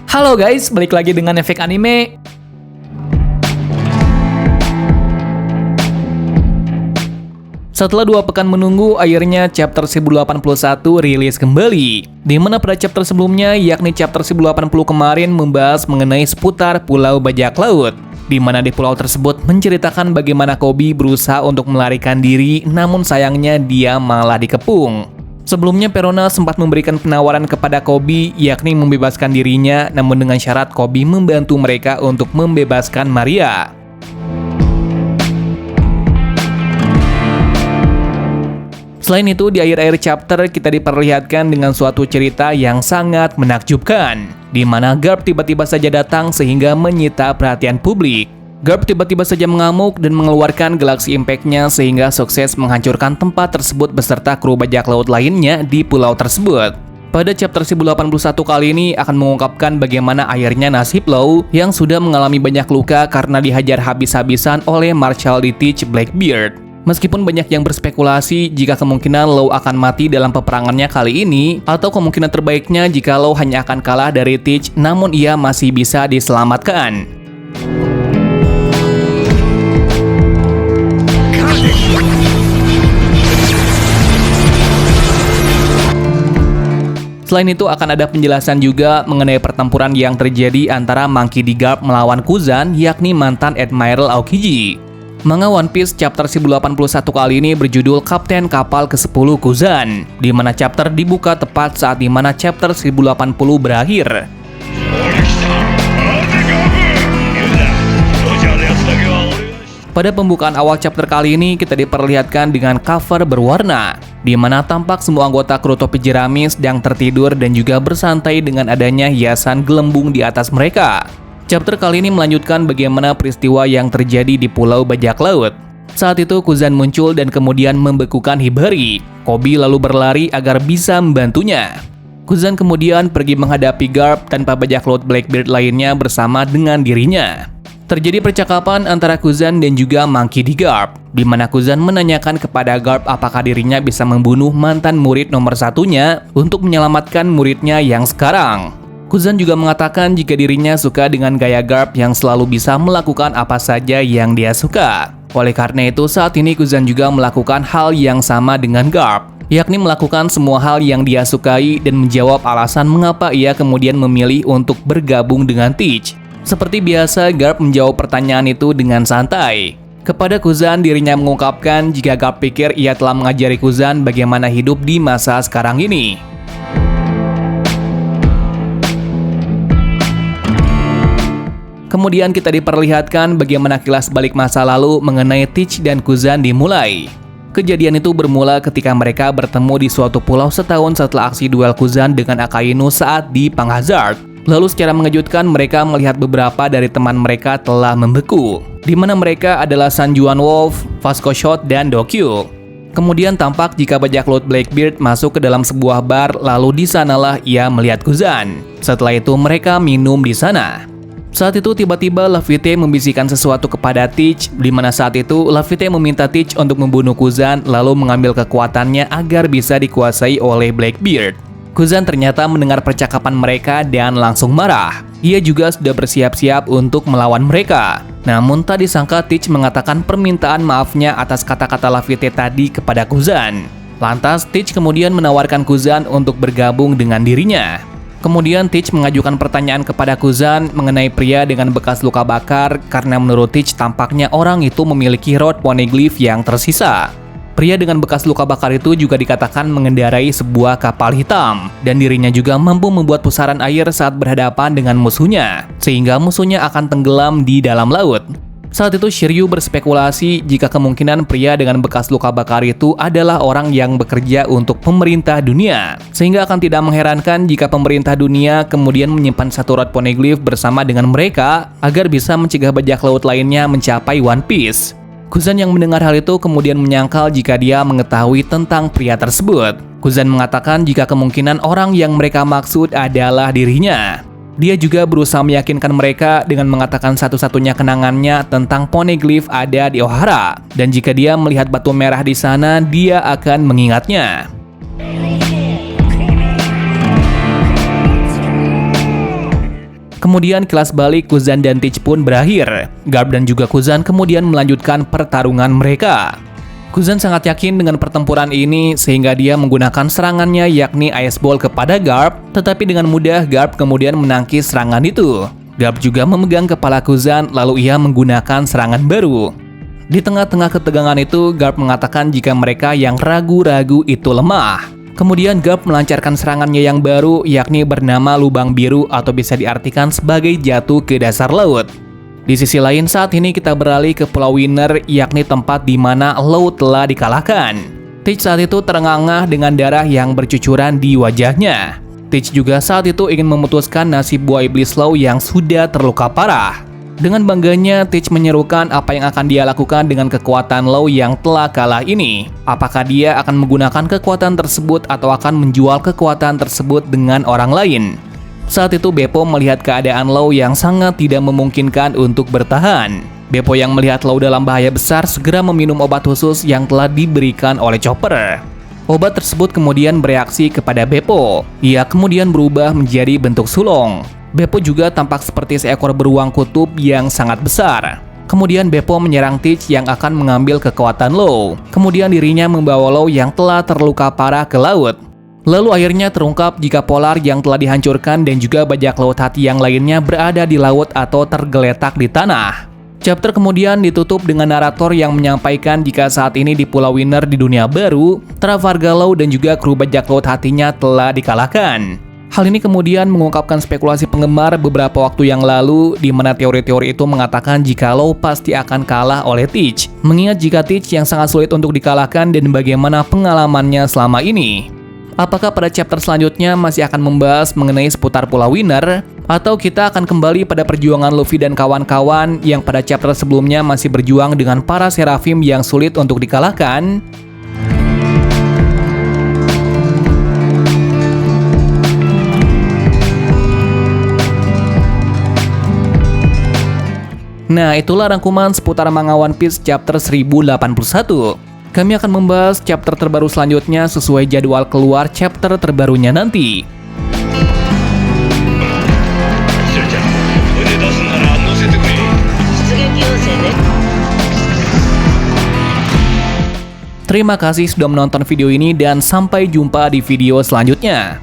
Halo guys, balik lagi dengan Efek Anime. Setelah 2 pekan menunggu, akhirnya chapter 1081 rilis kembali. Di mana pada chapter sebelumnya, yakni chapter 1080 kemarin membahas mengenai seputar Pulau Bajak Laut. Di mana di pulau tersebut menceritakan bagaimana Koby berusaha untuk melarikan diri, namun sayangnya dia malah dikepung. Sebelumnya Perona sempat memberikan penawaran kepada Koby, yakni membebaskan dirinya, namun dengan syarat Koby membantu mereka untuk membebaskan Maria. Selain itu, di akhir-akhir chapter kita diperlihatkan dengan suatu cerita yang sangat menakjubkan, di mana Garp tiba-tiba saja datang sehingga menyita perhatian publik. Garp tiba-tiba saja mengamuk dan mengeluarkan Galaxy Impact-nya sehingga sukses menghancurkan tempat tersebut beserta kru bajak laut lainnya di pulau tersebut. Pada chapter 1081 kali ini akan mengungkapkan bagaimana akhirnya nasib Law yang sudah mengalami banyak luka karena dihajar habis-habisan oleh Marshal di Teach Blackbeard. Meskipun banyak yang berspekulasi jika kemungkinan Law akan mati dalam peperangannya kali ini, atau kemungkinan terbaiknya jika Law hanya akan kalah dari Teach namun ia masih bisa diselamatkan. Selain itu akan ada penjelasan juga mengenai pertempuran yang terjadi antara Monkey D. Garp melawan Kuzan, yakni mantan Admiral Aokiji. Manga One Piece chapter 1081 kali ini berjudul Kapten Kapal ke-10 Kuzan, di mana chapter dibuka tepat saat di mana chapter 1080 berakhir. Pada pembukaan awal chapter kali ini kita diperlihatkan dengan cover berwarna, di mana tampak semua anggota kru topi jerami sedang tertidur dan juga bersantai dengan adanya hiasan gelembung di atas mereka. Chapter kali ini melanjutkan bagaimana peristiwa yang terjadi di Pulau Bajak Laut. Saat itu Kuzan muncul dan kemudian membekukan Hibari. Koby lalu berlari agar bisa membantunya. Kuzan kemudian pergi menghadapi Garp tanpa bajak laut Blackbeard lainnya bersama dengan dirinya. Terjadi percakapan antara Kuzan dan juga Monkey D. Garp, di mana Kuzan menanyakan kepada Garp apakah dirinya bisa membunuh mantan murid nomor satunya untuk menyelamatkan muridnya yang sekarang. Kuzan juga mengatakan jika dirinya suka dengan gaya Garp yang selalu bisa melakukan apa saja yang dia suka. Oleh karena itu saat ini Kuzan juga melakukan hal yang sama dengan Garp, yakni melakukan semua hal yang dia sukai dan menjawab alasan mengapa ia kemudian memilih untuk bergabung dengan Teach. Seperti biasa, Garp menjawab pertanyaan itu dengan santai. Kepada Kuzan, dirinya mengungkapkan jika Garp pikir ia telah mengajari Kuzan bagaimana hidup di masa sekarang ini. Kemudian kita diperlihatkan bagaimana kilas balik masa lalu mengenai Teach dan Kuzan dimulai. Kejadian itu bermula ketika mereka bertemu di suatu pulau setahun setelah aksi duel Kuzan dengan Akainu saat di Panghazard. Lalu secara mengejutkan mereka melihat beberapa dari teman mereka telah membeku, di mana mereka adalah Sanjuan Wolf, Vasco Shot, dan Dokyu. Kemudian tampak jika bajak laut Blackbeard masuk ke dalam sebuah bar, lalu di sanalah ia melihat Kuzan. Setelah itu mereka minum di sana. Saat itu tiba-tiba Laffy membisikkan sesuatu kepada Teach, di mana saat itu Laffy meminta Teach untuk membunuh Kuzan lalu mengambil kekuatannya agar bisa dikuasai oleh Blackbeard. Kuzan ternyata mendengar percakapan mereka dan langsung marah. Ia juga sudah bersiap-siap untuk melawan mereka. Namun tak disangka Teach mengatakan permintaan maafnya atas kata-kata Laffy tadi kepada Kuzan. Lantas Teach kemudian menawarkan Kuzan untuk bergabung dengan dirinya. Kemudian Teach mengajukan pertanyaan kepada Kuzan mengenai pria dengan bekas luka bakar karena menurut Teach tampaknya orang itu memiliki rod poneglyph yang tersisa. Pria dengan bekas luka bakar itu juga dikatakan mengendarai sebuah kapal hitam dan dirinya juga mampu membuat pusaran air saat berhadapan dengan musuhnya, sehingga musuhnya akan tenggelam di dalam laut. Saat itu Shiryu berspekulasi jika kemungkinan pria dengan bekas luka bakar itu adalah orang yang bekerja untuk pemerintah dunia, sehingga akan tidak mengherankan jika pemerintah dunia kemudian menyimpan satu rod poneglyph bersama dengan mereka agar bisa mencegah bajak laut lainnya mencapai One Piece. Kuzan yang mendengar hal itu kemudian menyangkal jika dia mengetahui tentang pria tersebut. Kuzan mengatakan jika kemungkinan orang yang mereka maksud adalah dirinya. Dia juga berusaha meyakinkan mereka dengan mengatakan satu-satunya kenangannya tentang poneglyph ada di Ohara, dan jika dia melihat batu merah di sana, dia akan mengingatnya. Kemudian kilas balik Kuzan dan Teach pun berakhir. Garp dan juga Kuzan kemudian melanjutkan pertarungan mereka. Kuzan sangat yakin dengan pertempuran ini sehingga dia menggunakan serangannya yakni Ice Ball kepada Garp, tetapi dengan mudah Garp kemudian menangkis serangan itu. Garp juga memegang kepala Kuzan lalu ia menggunakan serangan baru. Di tengah-tengah ketegangan itu, Garp mengatakan jika mereka yang ragu-ragu itu lemah. Kemudian Garp melancarkan serangannya yang baru yakni bernama Lubang Biru atau bisa diartikan sebagai jatuh ke dasar laut. Di sisi lain saat ini kita beralih ke Pulau Winner yakni tempat di mana Law telah dikalahkan. Teach saat itu terengah-engah dengan darah yang bercucuran di wajahnya. Teach juga saat itu ingin memutuskan nasib buah iblis Law yang sudah terluka parah. Dengan bangganya, Teach menyerukan apa yang akan dia lakukan dengan kekuatan Law yang telah kalah ini. Apakah dia akan menggunakan kekuatan tersebut atau akan menjual kekuatan tersebut dengan orang lain? Saat itu Beppo melihat keadaan Law yang sangat tidak memungkinkan untuk bertahan. Beppo yang melihat Law dalam bahaya besar segera meminum obat khusus yang telah diberikan oleh Chopper. Obat tersebut kemudian bereaksi kepada Beppo. Ia kemudian berubah menjadi bentuk sulung. Beppo juga tampak seperti seekor beruang kutub yang sangat besar. Kemudian Beppo menyerang Teach yang akan mengambil kekuatan Law. Kemudian dirinya membawa Law yang telah terluka parah ke laut. Lalu akhirnya terungkap jika Polar yang telah dihancurkan dan juga bajak laut hati yang lainnya berada di laut atau tergeletak di tanah. Chapter kemudian ditutup dengan narator yang menyampaikan jika saat ini di Pulau Winner di dunia baru, Trafalgar Law dan juga kru bajak laut hatinya telah dikalahkan. Hal ini kemudian mengungkapkan spekulasi penggemar beberapa waktu yang lalu di mana teori-teori itu mengatakan jika Law pasti akan kalah oleh Teach. Mengingat jika Teach yang sangat sulit untuk dikalahkan dan bagaimana pengalamannya selama ini. Apakah pada chapter selanjutnya masih akan membahas mengenai seputar Pulau Winner? Atau kita akan kembali pada perjuangan Luffy dan kawan-kawan yang pada chapter sebelumnya masih berjuang dengan para Seraphim yang sulit untuk dikalahkan? Nah, itulah rangkuman seputar manga One Piece chapter 1081. Kami akan membahas chapter terbaru selanjutnya sesuai jadwal keluar chapter terbarunya nanti. Terima kasih sudah menonton video ini dan sampai jumpa di video selanjutnya.